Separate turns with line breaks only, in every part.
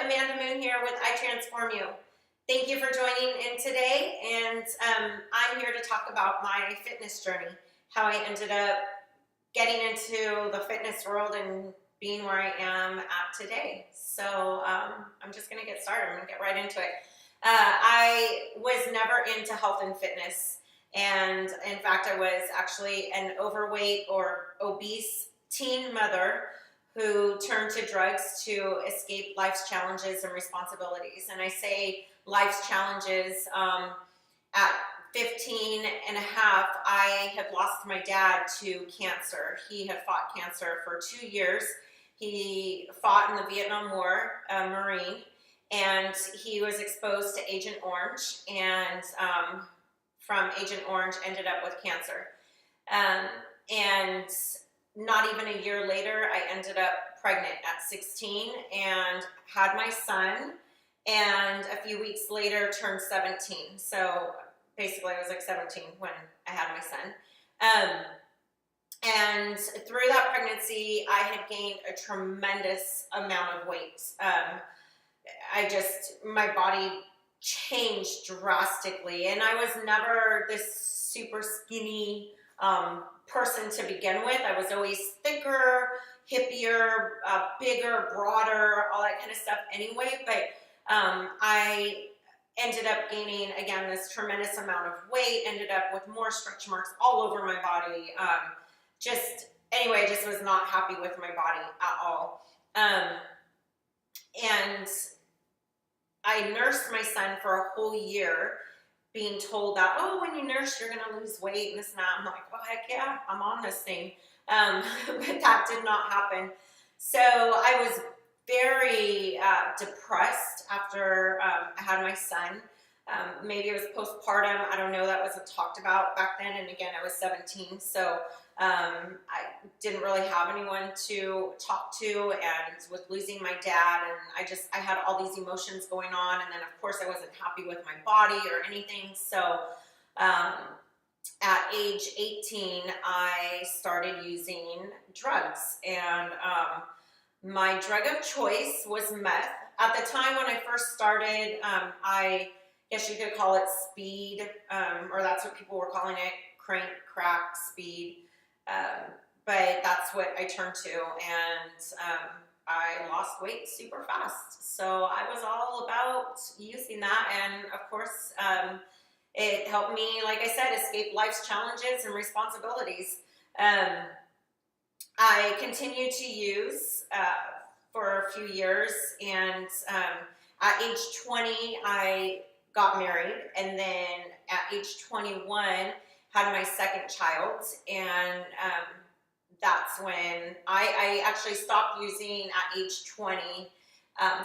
Amanda Moon here with ItransformU. Thank you for joining in today, and I'm here to talk about my fitness journey, how I ended up getting into the fitness world and being where I am at today. So I'm just going to get started. I'm going to get right into it. I was never into health and fitness, and in fact, I was actually an overweight or obese teen mother who turned to drugs to escape life's challenges and responsibilities. And I say life's challenges, at 15 and a half, I had lost my dad to cancer. He had fought cancer for 2 years. He fought in the Vietnam War, a Marine, and he was exposed to Agent Orange, and from Agent Orange ended up with cancer. And not even a year later, I ended up pregnant at 16 and had my son, and a few weeks later turned 17. So basically I was like 17 when I had my son. And through that pregnancy, I had gained a tremendous amount of weight. My body changed drastically, and I was never this super skinny person to begin with. I was always thicker, hippier, bigger, broader, all that kind of stuff anyway. But I ended up gaining, again, this tremendous amount of weight, ended up with more stretch marks all over my body. Just was not happy with my body at all. And I nursed my son for a whole year, being told that, oh, when you nurse, you're going to lose weight and this and that. I'm like, oh, heck yeah, I'm on this thing. But that did not happen. So I was very depressed after I had my son. Maybe it was postpartum. I don't know. That wasn't talked about back then. And again, I was 17. So I didn't really have anyone to talk to, and with losing my dad, and I had all these emotions going on, and then of course I wasn't happy with my body or anything. So at age 18, I started using drugs, and my drug of choice was meth. At the time when I first started, I guess you could call it speed, or that's what people were calling it, crack, speed. But that's what I turned to, and I lost weight super fast. So I was all about using that, and of course, it helped me, like I said, escape life's challenges and responsibilities. I continued to use for a few years, and at age 20, I got married, and then at age 21, had my second child, and that's when I actually stopped using at age 20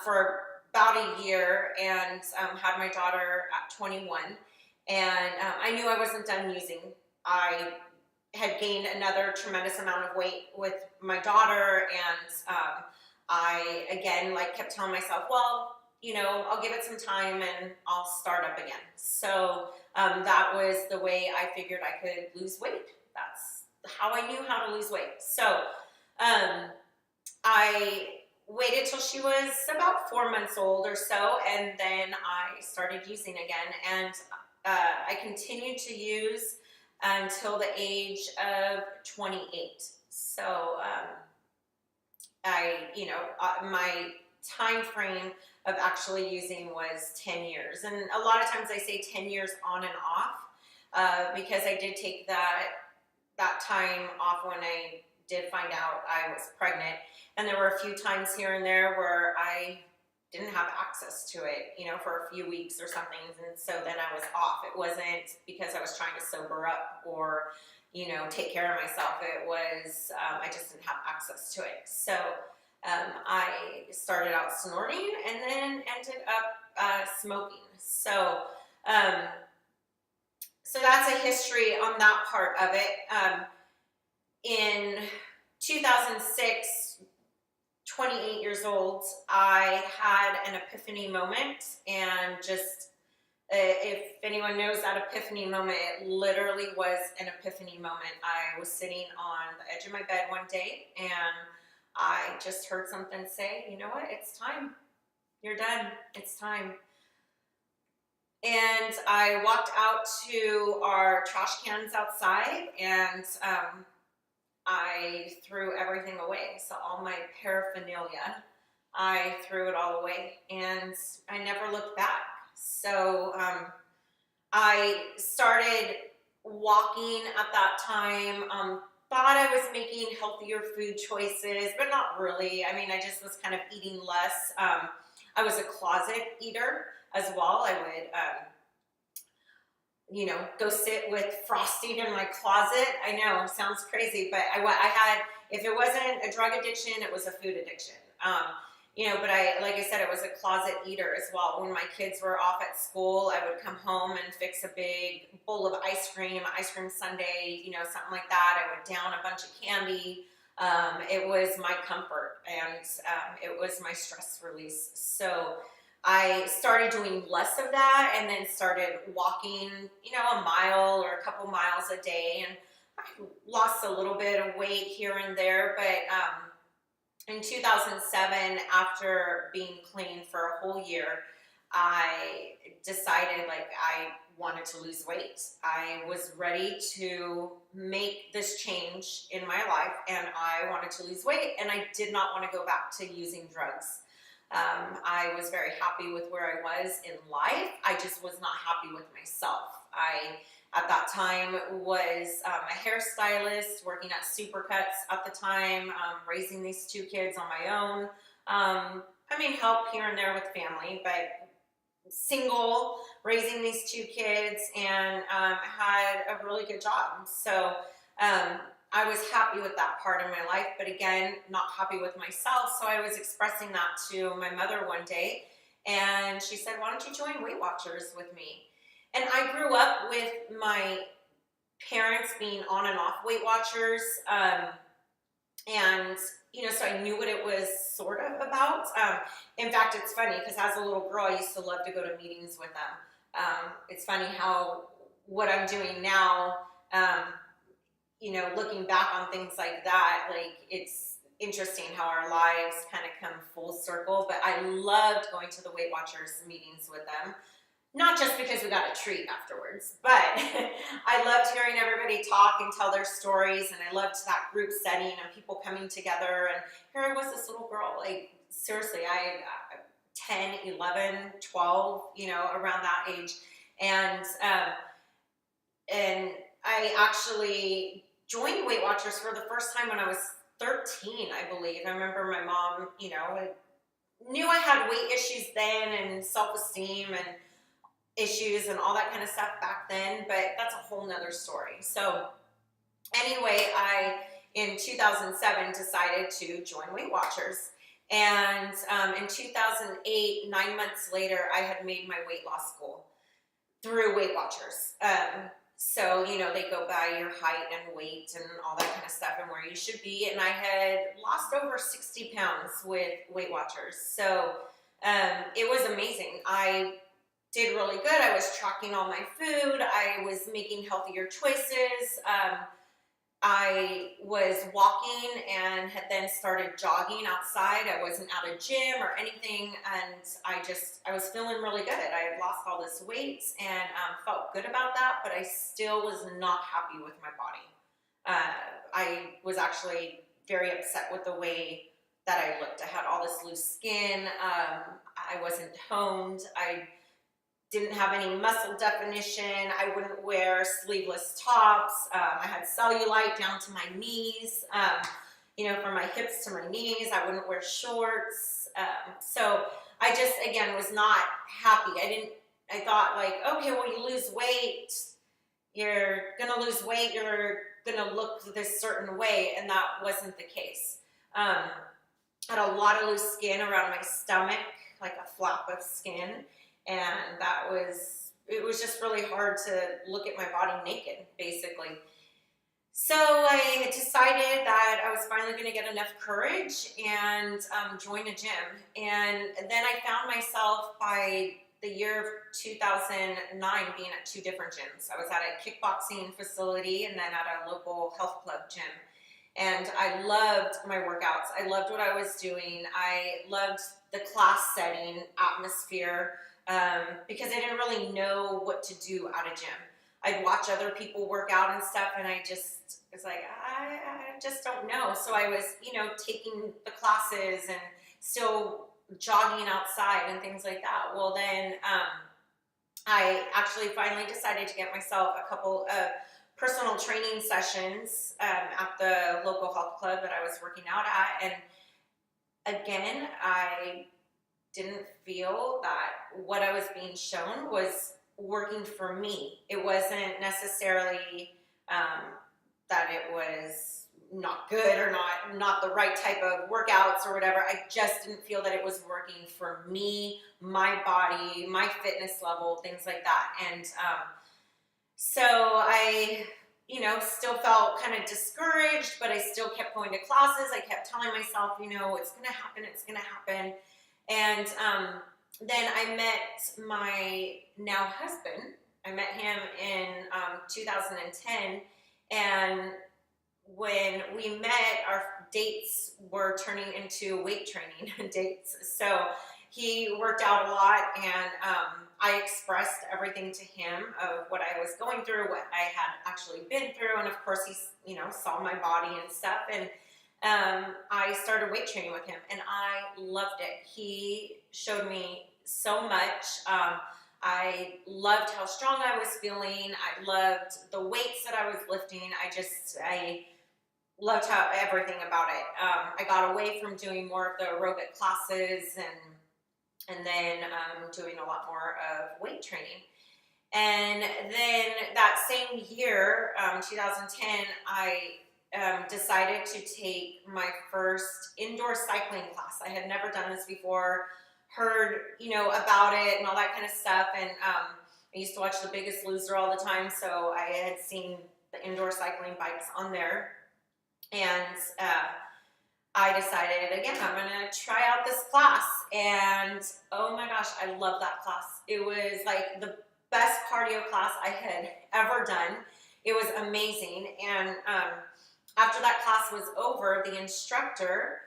for about a year, and had my daughter at 21, and I knew I wasn't done using. I had gained another tremendous amount of weight with my daughter, and I, again, kept telling myself, well, I'll give it some time and I'll start up again. So that was the way I figured I could lose weight. That's how I knew how to lose weight. So I waited till she was about 4 months old or so, and then I started using again. And I continued to use until the age of 28. So my time frame of actually using was 10 years. And a lot of times I say 10 years on and off, because I did take that time off when I did find out I was pregnant. And there were a few times here and there where I didn't have access to it, for a few weeks or something. And so then I was off. It wasn't because I was trying to sober up or, take care of myself. It was, I just didn't have access to it. So I started out snorting and then ended up smoking. So that's a history on that part of it. In 2006, 28 years old, I had an epiphany moment, and just if anyone knows that epiphany moment, it literally was an epiphany moment. I was sitting on the edge of my bed one day, and I just heard something say, you know what, it's time. you're done. It's time. And I walked out to our trash cans outside, and I threw everything away. So all my paraphernalia, I threw it all away, and I never looked back. So I started walking at that time. Thought I was making healthier food choices, but not really. I mean, I just was kind of eating less. I was a closet eater as well. I would, go sit with frosting in my closet. I know, sounds crazy, but I had, if it wasn't a drug addiction, it was a food addiction. But like I said, I was a closet eater as well. When my kids were off at school, I would come home and fix a big bowl of ice cream sundae, something like that. I would down a bunch of candy. It was my comfort, and it was my stress release. So I started doing less of that, and then started walking, a mile or a couple miles a day. And I lost a little bit of weight here and there, but in 2007, after being clean for a whole year, I decided I wanted to lose weight. I was ready to make this change in my life, and I wanted to lose weight, and I did not want to go back to using drugs. I was very happy with where I was in life. I just was not happy with myself. I, at that time, was a hairstylist working at Supercuts at the time, raising these two kids on my own. Help here and there with family, but single, raising these two kids, and had a really good job. So I was happy with that part of my life, but again, not happy with myself. So I was expressing that to my mother one day, and she said, "Why don't you join Weight Watchers with me?" And I grew up with my parents being on and off Weight Watchers, and so I knew what it was sort of about. In fact, it's funny because as a little girl, I used to love to go to meetings with them. It's funny how what I'm doing now, looking back on things like that, it's interesting how our lives kind of come full circle. But I loved going to the Weight Watchers meetings with them. Not just because we got a treat afterwards, but I loved hearing everybody talk and tell their stories, and I loved that group setting and people coming together. And here I was, this little girl, seriously, I 10, 11, 12, around that age. And I actually joined Weight Watchers for the first time when I was 13, I believe. I remember my mom, knew I had weight issues then, and self-esteem and issues and all that kind of stuff back then, but that's a whole nother story. So anyway, I, in 2007, decided to join Weight Watchers. And in 2008, 9 months later, I had made my weight loss goal through Weight Watchers. So, they go by your height and weight and all that kind of stuff and where you should be. And I had lost over 60 pounds with Weight Watchers. So it was amazing. I did really good. I was tracking all my food. I was making healthier choices. I was walking and had then started jogging outside. I wasn't at a gym or anything, and I was feeling really good. I had lost all this weight and felt good about that, but I still was not happy with my body. I was actually very upset with the way that I looked. I had all this loose skin. I wasn't toned. I didn't have any muscle definition. I wouldn't wear sleeveless tops. I had cellulite down to my knees, from my hips to my knees. I wouldn't wear shorts. So I just, again, was not happy. I thought okay, well, you lose weight, you're gonna lose weight, you're gonna look this certain way, and that wasn't the case. I had a lot of loose skin around my stomach, like a flap of skin. And it was just really hard to look at my body naked, basically. So I decided that I was finally going to get enough courage and join a gym. And then I found myself by the year of 2009 being at two different gyms. I was at a kickboxing facility and then at a local health club gym. And I loved my workouts. I loved what I was doing. I loved the class setting atmosphere, because I didn't really know what to do at a gym. I'd watch other people work out and stuff, and I just was like, I just don't know. So I was, taking the classes and still jogging outside and things like that. Well, then I actually finally decided to get myself a couple of personal training sessions at the local health club that I was working out at. And again, I didn't feel that what I was being shown was working for me. It wasn't necessarily that it was not good or not the right type of workouts or whatever. I just didn't feel that it was working for me, my body, my fitness level, things like that. And so I, still felt kind of discouraged, but I still kept going to classes. I kept telling myself, it's going to happen, it's going to happen. And then I met my now husband. I met him in 2010, and when we met, our dates were turning into weight training dates. So he worked out a lot, and I expressed everything to him of what I was going through, what I had actually been through, and of course he, saw my body and stuff, and I started weight training with him, and I loved it. He showed me so much. I loved how strong I was feeling. I loved the weights that I was lifting. I loved everything about it. I got away from doing more of the aerobic classes and then doing a lot more of weight training. And then that same year, 2010, I decided to take my first indoor cycling class. I had never done this before, heard, about it and all that kind of stuff. And I used to watch The Biggest Loser all the time, so I had seen the indoor cycling bikes on there. And I decided, again, I'm going to try out this class. And oh my gosh, I love that class. It was like the best cardio class I had ever done. It was amazing. And after that class was over, the instructor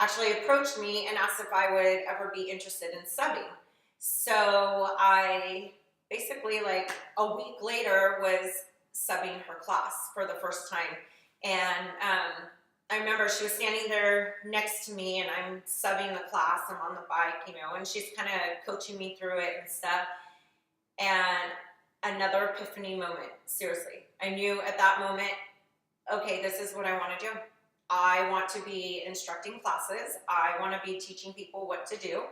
actually approached me and asked if I would ever be interested in subbing. So I basically, like a week later, was subbing her class for the first time. And I remember she was standing there next to me, and I'm subbing the class. I'm on the bike, and she's kind of coaching me through it and stuff. And another epiphany moment, seriously. I knew at that moment, okay, this is what I want to do. I want to be instructing classes. I want to be teaching people what to do.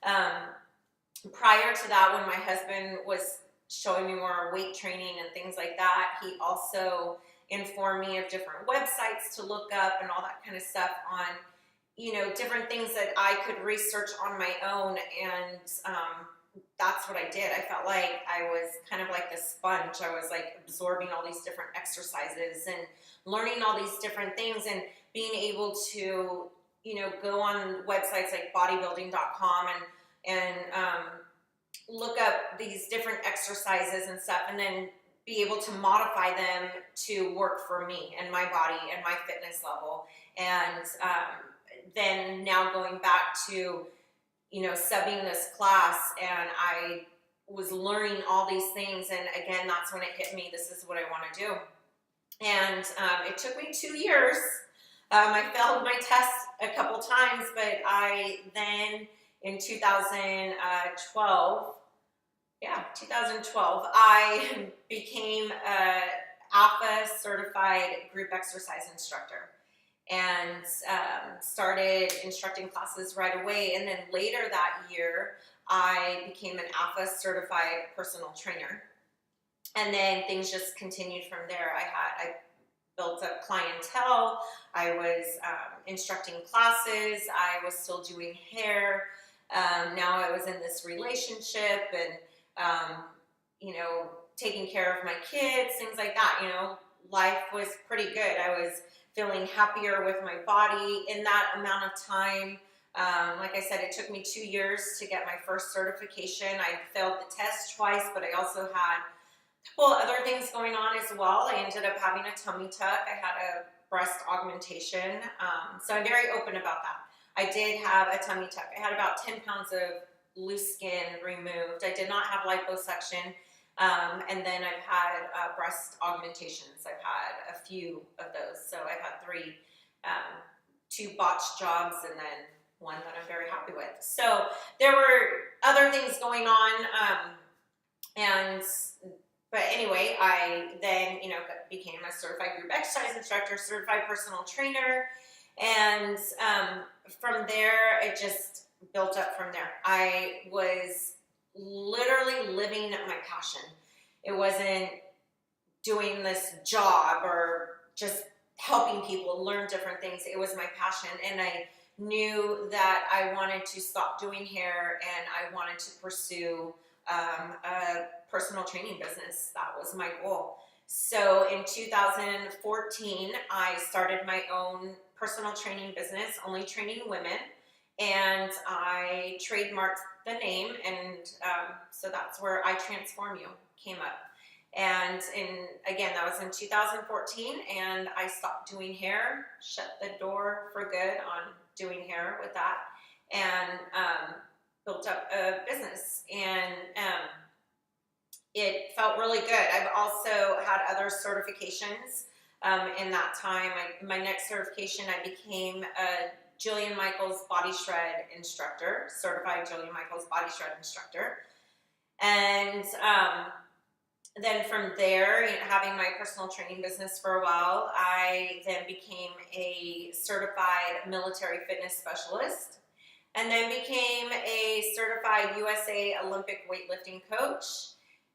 Prior to that, when my husband was showing me more weight training and things like that, he also informed me of different websites to look up and all that kind of stuff on, different things that I could research on my own. And that's what I did. I felt like I was kind of like this sponge. I was like absorbing all these different exercises and learning all these different things and being able to, go on websites like bodybuilding.com and look up these different exercises and stuff, and then be able to modify them to work for me and my body and my fitness level. And then now going back to, subbing this class, and I was learning all these things. And again, that's when it hit me. This is what I want to do. And it took me 2 years. I failed my test a couple times, but I then in 2012, I became a ALPHA certified group exercise instructor, and started instructing classes right away. And then later that year, I became an ALPHA certified personal trainer. And then things just continued from there. I built up clientele. I was instructing classes. I was still doing hair. Now I was in this relationship and, taking care of my kids, things like that. Life was pretty good. I was feeling happier with my body in that amount of time. Like I said, it took me 2 years to get my first certification. I failed the test twice, but I also had a couple other things going on as well. I ended up having a tummy tuck. I had a breast augmentation. So I'm very open about that. I did have a tummy tuck. I had about 10 pounds of loose skin removed. I did not have liposuction. And then I've had breast augmentations. I've had a few of those. So I've had three, 2 botched jobs and then one that I'm very happy with. So there were other things going on. But anyway, I then, became a certified group exercise instructor, certified personal trainer. And from there, it just built up from there. I was literally living my passion. It wasn't doing this job or just helping people learn different things. It was my passion. And I knew that I wanted to stop doing hair and I wanted to pursue a personal training business. That was my goal. So in 2014, I started my own personal training business, only training women, and I trademarked the name, and so that's where ItransformU came up. And again, that was in 2014, and I stopped doing hair, shut the door for good on doing hair with that, and built up a business. And it felt really good. I've also had other certifications in that time. My next certification, I became a Jillian Michaels Body Shred instructor, certified Jillian Michaels Body Shred instructor. And then from there, having my personal training business for a while, I then became a certified military fitness specialist, and then became a certified USA Olympic weightlifting coach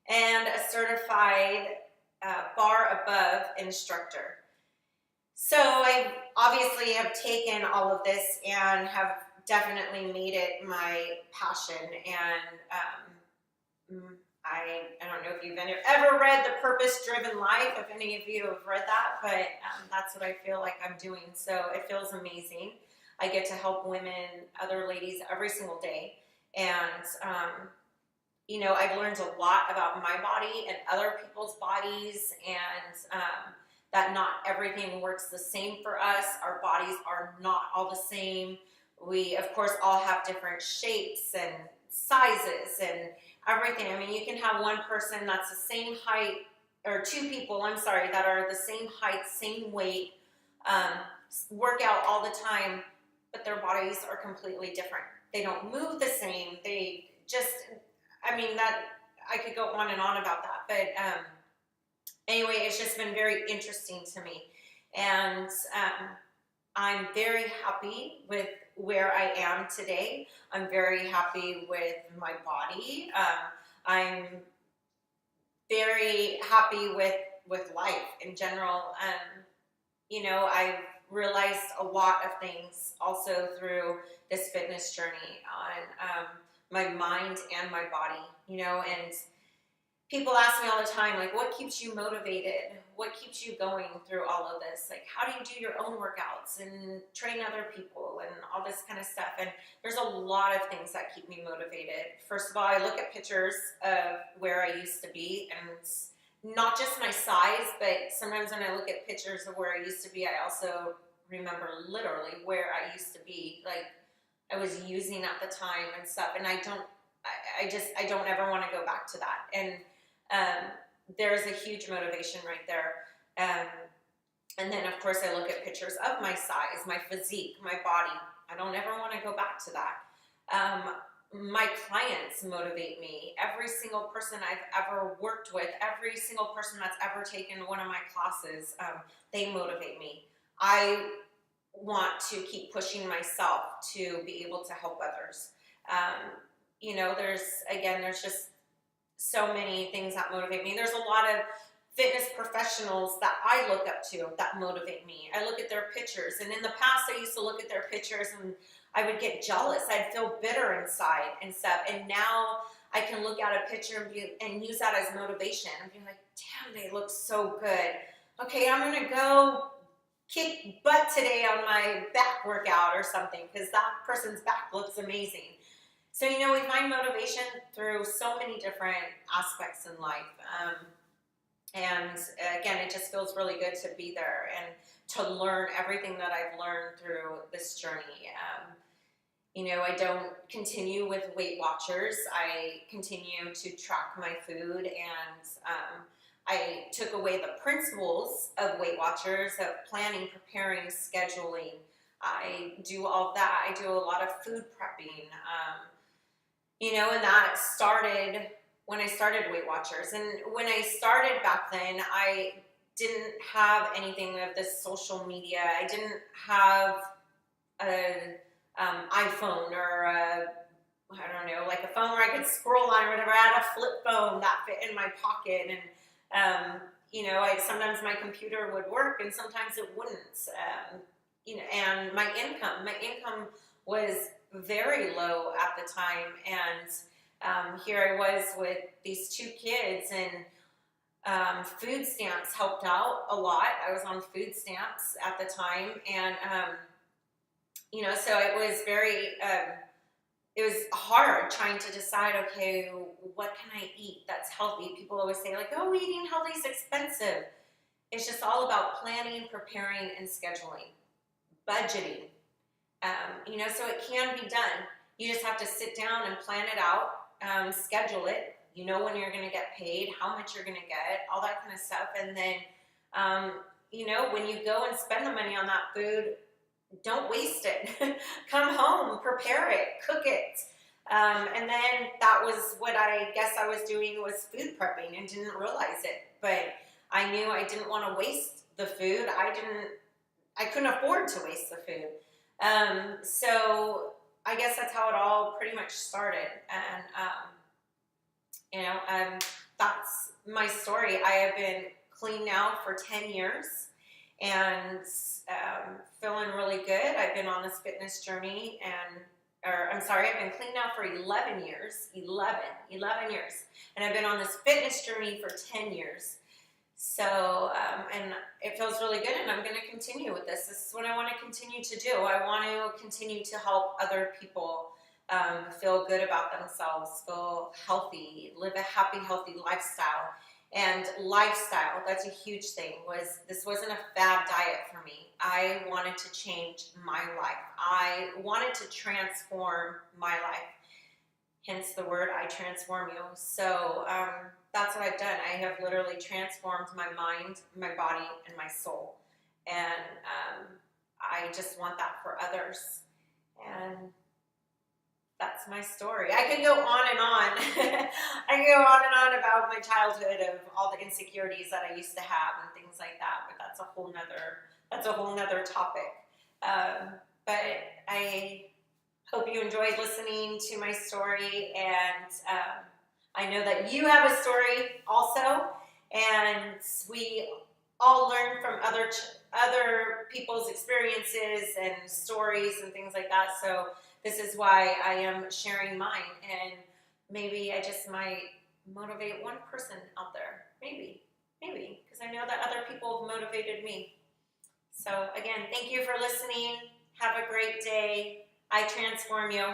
and a certified bar above instructor. So I obviously have taken all of this and have definitely made it my passion. And I don't know if you've ever read The Purpose-Driven Life, if any of you have read that, but that's what I feel like I'm doing. So it feels amazing. I get to help women, other ladies every single day. And, I've learned a lot about my body and other people's bodies, and that not everything works the same for us. Our bodies are not all the same. We, of course, all have different shapes and sizes and everything. I mean, you can have one person that's the same height, or 2 people, that are the same height, same weight, work out all the time, but their bodies are completely different. They don't move the same. They just, that I could go on and on about that. But anyway, it's just been very interesting to me. And I'm very happy with where I am today. I'm very happy with my body. I'm very happy with life in general. I've realized a lot of things also through this fitness journey on my mind and my body, and people ask me all the time, like, what keeps you motivated? What keeps you going through all of this? Like, how do you do your own workouts and train other people and all this kind of stuff? And there's a lot of things that keep me motivated. First of all, I look at pictures of where I used to be, and it's not just my size, but sometimes when I look at pictures of where I used to be, I also remember literally where I used to be, like I was using at the time and stuff. And I don't ever want to go back to that. And there's a huge motivation right there. And then, of course, I look at pictures of my size, my physique, my body. I don't ever want to go back to that. My clients motivate me. Every single person I've ever worked with, every single person that's ever taken one of my classes, they motivate me. I want to keep pushing myself to be able to help others. There's just so many things that motivate me. There's a lot of fitness professionals that I look up to that motivate me. I look at their pictures, and in the past I used to look at their pictures and I would get jealous. I'd feel bitter inside and stuff. And now I can look at a picture and use that as motivation and be like, damn, they look so good. Okay, I'm gonna go kick butt today on my back workout or something because that person's back looks amazing. So, we find motivation through so many different aspects in life. And again, it just feels really good to be there and to learn everything that I've learned through this journey. You know, I don't continue with Weight Watchers. I continue to track my food, and I took away the principles of Weight Watchers of planning, preparing, scheduling. I do all that. I do a lot of food prepping, you know, and that started when I started Weight Watchers. And when I started back then, I didn't have anything of this social media. I didn't have a iPhone or I don't know, like a phone where I could scroll on or whatever. I had a flip phone that fit in my pocket, and you know, sometimes my computer would work and sometimes it wouldn't. You know, and my income was very low at the time, and here I was with these two kids, and food stamps helped out a lot. I was on food stamps at the time, and you know, so it was very, it was hard trying to decide, okay, what can I eat that's healthy? People always say, like, oh, eating healthy is expensive. It's just all about planning, preparing, and scheduling, budgeting. You know, so it can be done. You just have to sit down and plan it out, schedule it. You know when you're going to get paid, how much you're going to get, all that kind of stuff. And then, you know, when you go and spend the money on that food, don't waste it. Come home, prepare it, cook it. And then that was what I guess I was doing, was food prepping, and didn't realize it. But I knew I didn't want to waste the food. I couldn't afford to waste the food. So I guess that's how it all pretty much started. And, you know, that's my story. I have been clean now for 10 years. And feeling really good. I've been on this fitness journey, I've been clean now for 11 years. 11 years. And I've been on this fitness journey for 10 years. So, and it feels really good, and I'm going to continue with this. This is what I want to continue to do. I want to continue to help other people feel good about themselves, feel healthy, live a happy, healthy lifestyle. And lifestyle, that's a huge thing. This wasn't a fad diet for me. I wanted to change my life. I wanted to transform my life. Hence the word ItransformU. So that's what I've done. I have literally transformed my mind, my body, and my soul. And I just want that for others. And that's my story. I could go on and on. I could go on and on about my childhood, of all the insecurities that I used to have and things like that, but that's a whole nother topic. But I hope you enjoyed listening to my story, and I know that you have a story also, and we all learn from other people's experiences and stories and things like that. So this is why I am sharing mine, and maybe I just might motivate one person out there. Maybe, because I know that other people have motivated me. So again, thank you for listening. Have a great day. I transform you.